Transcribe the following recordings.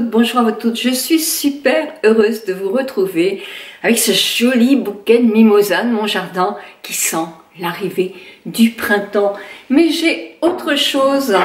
Bonjour à vous toutes, je suis super heureuse de vous retrouver avec ce joli bouquet de mimosa de mon jardin qui sent l'arrivée du printemps. Mais j'ai autre chose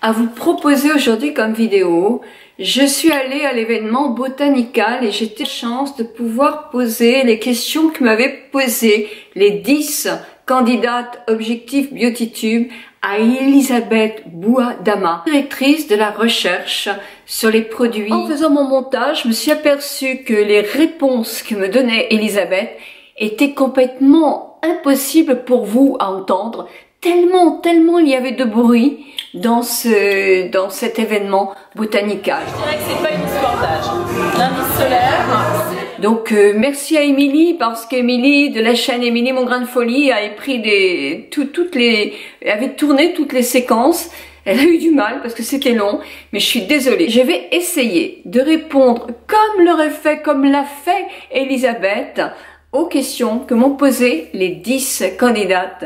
à vous proposer aujourd'hui comme vidéo. Je suis allée à l'événement Botanical et j'ai eu la chance de pouvoir poser les questions que m'avaient posées les 10 candidates objectifs BeautyTube à Elisabeth Bouadama, directrice de la recherche sur les produits. En faisant mon montage, je me suis aperçue que les réponses que me donnait Elisabeth étaient complètement impossibles pour vous à entendre, tellement il y avait de bruit dans cet événement Botanical. Je dirais que c'est pas une histoire d'âge. L'indice solaire. Donc merci à Émilie, parce qu'Émilie de la chaîne Émilie Mon Grain de Folie avait pris avait tourné toutes les séquences. Elle a eu du mal parce que c'était long, mais je suis désolée. Je vais essayer de répondre comme l'a fait Elisabeth aux questions que m'ont posées les 10 candidates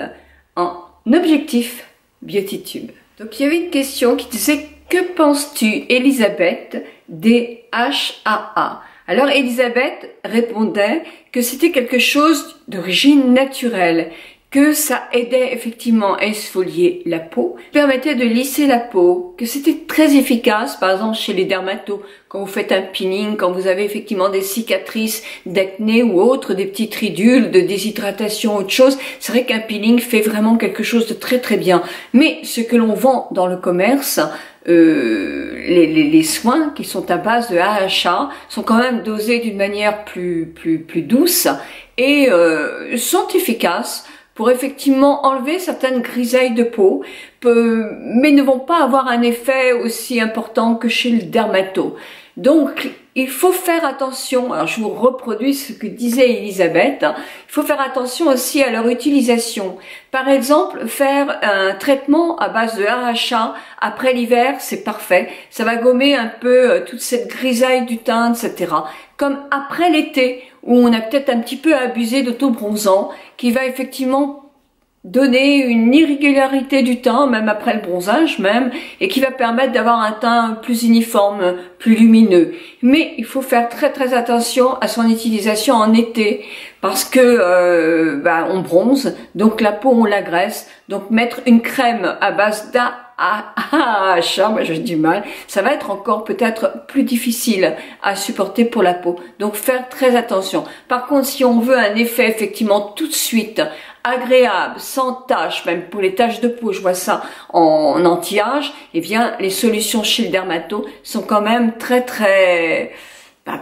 en objectif BeautyTube. Donc il y avait une question qui disait: que penses-tu, Elisabeth, des HAA? Alors Elisabeth répondait que c'était quelque chose d'origine naturelle, que ça aidait effectivement à exfolier la peau, permettait de lisser la peau, que c'était très efficace, par exemple chez les dermatos, quand vous faites un peeling, quand vous avez effectivement des cicatrices d'acné ou autres, des petites ridules, de déshydratation, autre chose. C'est vrai qu'un peeling fait vraiment quelque chose de très bien. Mais ce que l'on vend dans le commerce, les soins qui sont à base de AHA sont quand même dosés d'une manière plus douce et sont efficaces pour effectivement enlever certaines grisailles de peau, mais ne vont pas avoir un effet aussi important que chez le dermato. Donc il faut faire attention, alors je vous reproduis ce que disait Elisabeth, il faut faire attention aussi à leur utilisation. Par exemple, faire un traitement à base de AHA après l'hiver, c'est parfait, ça va gommer un peu toute cette grisaille du teint, etc. Comme après l'été, où on a peut-être un petit peu abusé d'autobronzant, qui va effectivement donner une irrégularité du teint, même après le bronzage même, et qui va permettre d'avoir un teint plus uniforme, plus lumineux. Mais il faut faire très attention à son utilisation en été, parce que on bronze, donc la peau on l'agresse, donc mettre une crème à base d'AHA, moi j'ai du mal, ça va être encore peut-être plus difficile à supporter pour la peau. Donc faire très attention. Par contre, si on veut un effet effectivement tout de suite agréable, sans taches, même pour les taches de peau, je vois ça en anti-âge, eh bien les solutions chez le dermato sont quand même très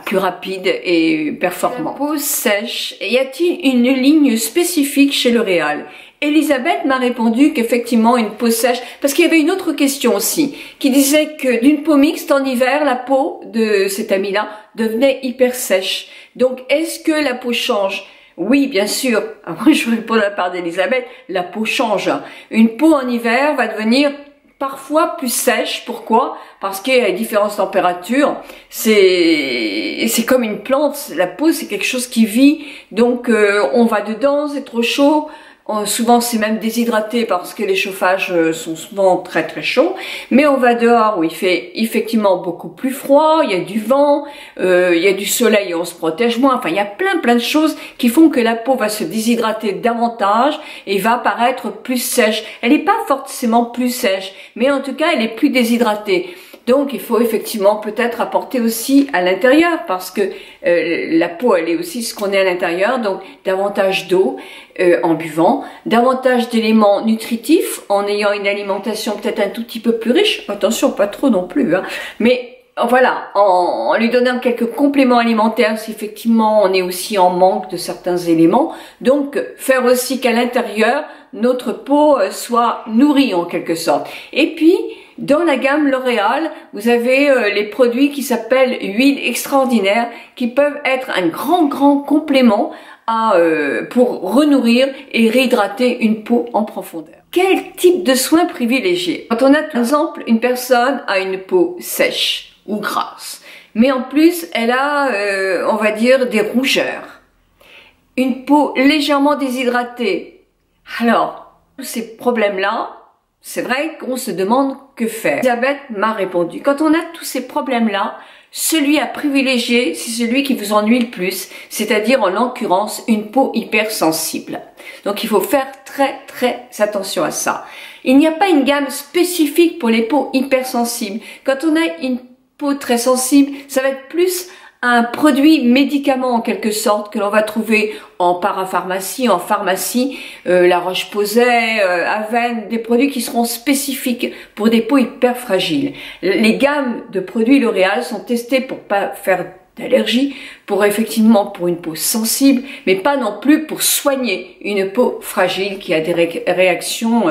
plus rapides et performantes. La peau sèche, y a-t-il une ligne spécifique chez L'Oréal? Elisabeth m'a répondu qu'effectivement une peau sèche, parce qu'il y avait une autre question aussi, qui disait que d'une peau mixte en hiver, la peau de cette amie-là devenait hyper sèche. Donc est-ce que la peau change? Oui, bien sûr. Moi, je réponds de la part d'Elisabeth, la peau change. Une peau en hiver va devenir parfois plus sèche. Pourquoi? Parce qu'il y a différentes températures. C'est comme une plante. La peau, c'est quelque chose qui vit. Donc, on va dedans, c'est trop chaud. Souvent c'est même déshydraté parce que les chauffages sont souvent très chauds, mais on va dehors où il fait effectivement beaucoup plus froid, il y a du vent, il y a du soleil et on se protège moins, enfin il y a plein de choses qui font que la peau va se déshydrater davantage et va paraître plus sèche. Elle n'est pas forcément plus sèche, mais en tout cas elle est plus déshydratée. Donc il faut effectivement peut-être apporter aussi à l'intérieur, parce que la peau elle est aussi ce qu'on est à l'intérieur, donc davantage d'eau en buvant, davantage d'éléments nutritifs en ayant une alimentation peut-être un tout petit peu plus riche, attention pas trop non plus, hein, mais voilà, en lui donnant quelques compléments alimentaires si effectivement on est aussi en manque de certains éléments. Donc faire aussi qu'à l'intérieur notre peau soit nourrie en quelque sorte. Et puis dans la gamme L'Oréal, vous avez les produits qui s'appellent huiles extraordinaires, qui peuvent être un grand complément pour renourrir et réhydrater une peau en profondeur. Quel type de soins privilégier? Quand on a par exemple une personne a une peau sèche ou grasse, mais en plus elle a, on va dire, des rougeurs, une peau légèrement déshydratée, alors tous ces problèmes-là, c'est vrai qu'on se demande que faire. Elisabeth m'a répondu, quand on a tous ces problèmes-là, celui à privilégier, c'est celui qui vous ennuie le plus, c'est-à-dire en l'occurrence une peau hypersensible. Donc il faut faire très attention à ça. Il n'y a pas une gamme spécifique pour les peaux hypersensibles. Quand on a une peau très sensible, ça va être plus un produit médicament en quelque sorte que l'on va trouver en parapharmacie, en pharmacie, La Roche-Posay, Avène, des produits qui seront spécifiques pour des peaux hyper fragiles. Les gammes de produits L'Oréal sont testées pour pas faire d'allergie, pour effectivement pour une peau sensible, mais pas non plus pour soigner une peau fragile qui a des réactions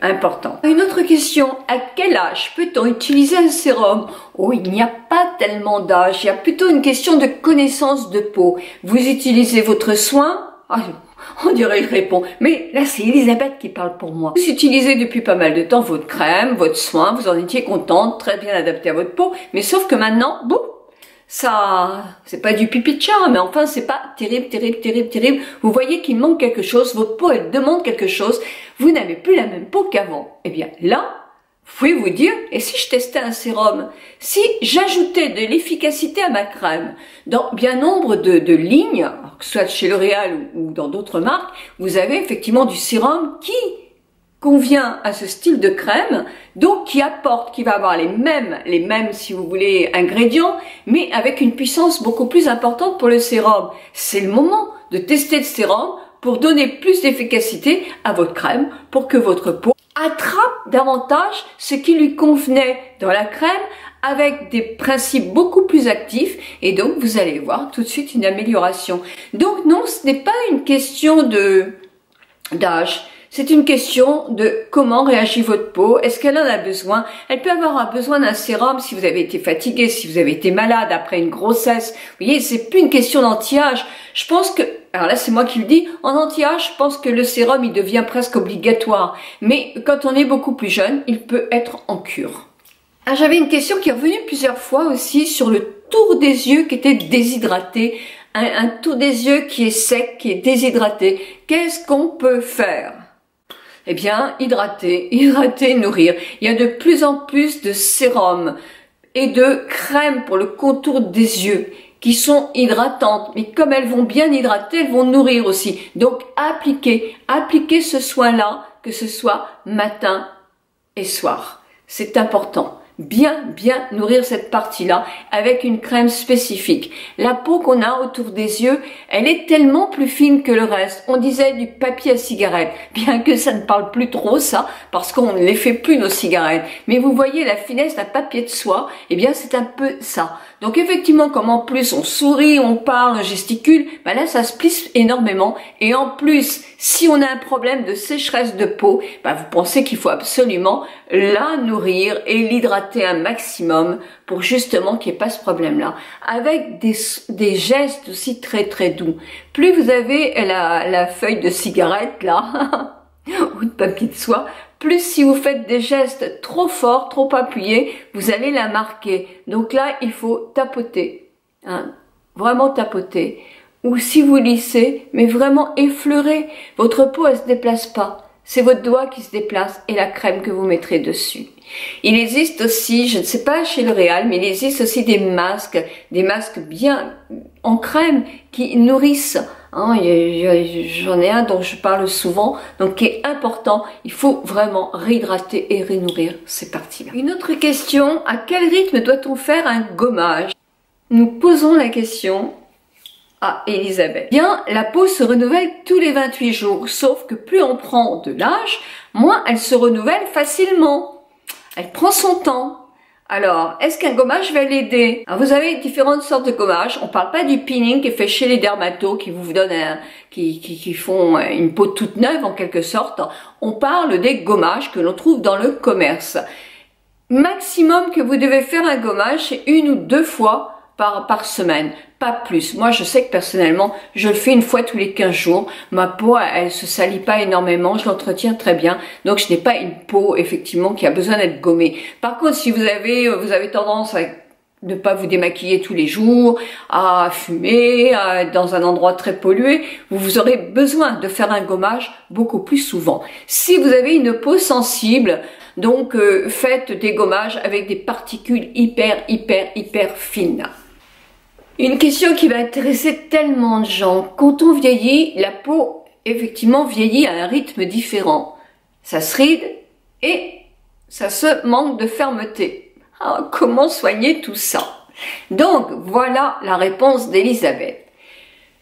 importantes. Une autre question, à quel âge peut-on utiliser un sérum? Oh, il n'y a pas tellement d'âge, il y a plutôt une question de connaissance de peau. Vous utilisez votre soin? On dirait il répond, mais là c'est Elisabeth qui parle pour moi. Vous utilisez depuis pas mal de temps votre crème, votre soin, vous en étiez contente, très bien adapté à votre peau, mais sauf que maintenant, boum, ça, c'est pas du pipi de chat, mais enfin c'est pas terrible. Vous voyez qu'il manque quelque chose, votre peau elle demande quelque chose, vous n'avez plus la même peau qu'avant. Eh bien là, vous pouvez vous dire, et si je testais un sérum? Si j'ajoutais de l'efficacité à ma crème, dans bien nombre de lignes, que ce soit chez L'Oréal ou dans d'autres marques, vous avez effectivement du sérum qui convient à ce style de crème, donc qui apporte, qui va avoir les mêmes si vous voulez ingrédients, mais avec une puissance beaucoup plus importante pour le sérum. C'est le moment de tester le sérum pour donner plus d'efficacité à votre crème, pour que votre peau attrape davantage ce qui lui convenait dans la crème, avec des principes beaucoup plus actifs, et donc vous allez voir tout de suite une amélioration. Donc non, ce n'est pas une question d'âge. C'est une question de comment réagit votre peau, est-ce qu'elle en a besoin. Elle peut avoir besoin d'un sérum si vous avez été fatigué, si vous avez été malade après une grossesse. Vous voyez, c'est plus une question d'anti-âge. Je pense que, alors là c'est moi qui le dis, en anti-âge, je pense que le sérum il devient presque obligatoire. Mais quand on est beaucoup plus jeune, il peut être en cure. Alors j'avais une question qui est revenue plusieurs fois aussi sur le tour des yeux qui était déshydraté. Un tour des yeux qui est sec, qui est déshydraté. Qu'est-ce qu'on peut faire? Eh bien, hydrater, nourrir. Il y a de plus en plus de sérums et de crèmes pour le contour des yeux qui sont hydratantes. Mais comme elles vont bien hydrater, elles vont nourrir aussi. Donc, appliquez ce soin-là, que ce soit matin et soir. C'est important. Bien nourrir cette partie-là avec une crème spécifique. La peau qu'on a autour des yeux, elle est tellement plus fine que le reste. On disait du papier à cigarette, bien que ça ne parle plus trop ça, parce qu'on ne les fait plus nos cigarettes. Mais vous voyez la finesse d'un papier de soie, eh bien c'est un peu ça. Donc effectivement, comme en plus on sourit, on parle, on gesticule, ben là ça se plisse énormément. Et en plus, si on a un problème de sécheresse de peau, ben vous pensez qu'il faut absolument la nourrir et l'hydrater un maximum pour justement qu'il n'y ait pas ce problème-là. Avec des gestes aussi très doux. Plus vous avez la feuille de cigarette là, ou de papier de soie, plus si vous faites des gestes trop forts, trop appuyés, vous allez la marquer. Donc là, il faut tapoter, hein, vraiment tapoter. Ou si vous lissez, mais vraiment effleurer. Votre peau, elle se déplace pas. C'est votre doigt qui se déplace et la crème que vous mettrez dessus. Il existe aussi, je ne sais pas chez L'Oréal, mais il existe aussi des masques bien en crème qui nourrissent. Hein, j'en ai un dont je parle souvent, donc qui est important. Il faut vraiment réhydrater et renourrir ces parties-là. Une autre question, à quel rythme doit-on faire un gommage? Nous posons la question à Elisabeth. Bien, la peau se renouvelle tous les 28 jours, sauf que plus on prend de l'âge, moins elle se renouvelle facilement. Elle prend son temps. Alors, est-ce qu'un gommage va l'aider? Vous avez différentes sortes de gommages. On parle pas du peeling qui est fait chez les dermatos, qui vous donnent qui font une peau toute neuve en quelque sorte. On parle des gommages que l'on trouve dans le commerce. Maximum que vous devez faire un gommage, c'est 1 ou 2 fois par semaine, pas plus. Moi, je sais que personnellement, je le fais 1 fois tous les 15 jours. Ma peau, elle se salit pas énormément, je l'entretiens très bien. Donc, je n'ai pas une peau, effectivement, qui a besoin d'être gommée. Par contre, si vous avez tendance à ne pas vous démaquiller tous les jours, à fumer, à être dans un endroit très pollué. Vous aurez besoin de faire un gommage beaucoup plus souvent. Si vous avez une peau sensible, donc faites des gommages avec des particules hyper fines. Une question qui va intéresser tellement de gens. Quand on vieillit, la peau effectivement vieillit à un rythme différent. Ça se ride et ça se manque de fermeté. Alors, comment soigner tout ça? Donc voilà la réponse d'Elisabeth.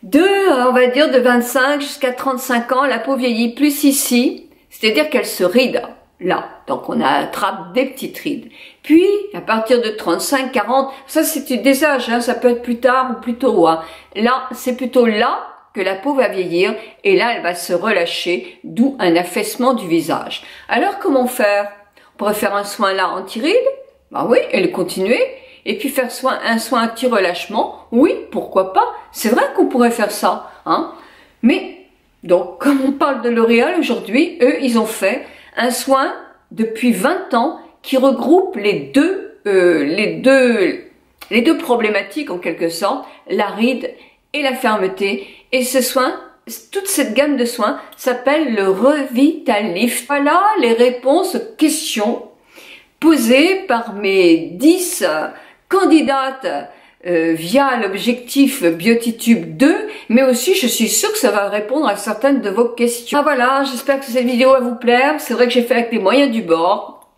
On va dire de 25 jusqu'à 35 ans, la peau vieillit plus ici, c'est-à-dire qu'elle se ride là. Donc on attrape des petites rides. Puis à partir de 35, 40, ça c'est des âges, hein, ça peut être plus tard ou plus tôt. Hein. Là, c'est plutôt là que la peau va vieillir et là elle va se relâcher, d'où un affaissement du visage. Alors comment faire? On pourrait faire un soin là anti-rides, bah oui, et le continuer. Et puis faire un soin anti-relâchement, oui, pourquoi pas? C'est vrai qu'on pourrait faire ça, hein. Mais donc comme on parle de L'Oréal aujourd'hui, eux ils ont fait un soin depuis 20 ans qui regroupe les deux problématiques en quelque sorte, la ride et la fermeté. Et ce soin, toute cette gamme de soins s'appelle le Revitalift. Voilà les réponses aux questions posées par mes 10 candidates via l'objectif BeautyTube 2, mais aussi je suis sûre que ça va répondre à certaines de vos questions. Ah voilà, j'espère que cette vidéo va vous plaire. C'est vrai que j'ai fait avec les moyens du bord.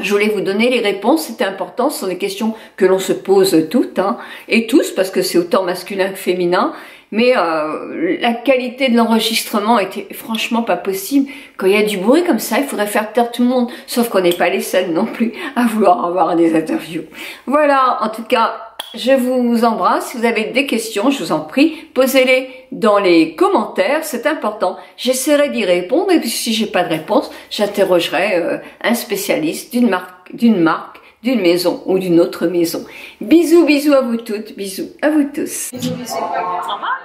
Je voulais vous donner les réponses, c'était important, ce sont des questions que l'on se pose toutes, hein, et tous, parce que c'est autant masculin que féminin, mais la qualité de l'enregistrement était franchement pas possible. Quand il y a du bruit comme ça, il faudrait faire taire tout le monde, sauf qu'on n'est pas les seuls non plus à vouloir avoir des interviews. Voilà, en tout cas, je vous embrasse. Si vous avez des questions, je vous en prie, posez-les dans les commentaires, c'est important. J'essaierai d'y répondre et puis si j'ai pas de réponse, j'interrogerai un spécialiste d'une marque, d'une maison ou d'une autre maison. Bisous, bisous à vous toutes, bisous à vous tous. Bisous, bisous. Au revoir.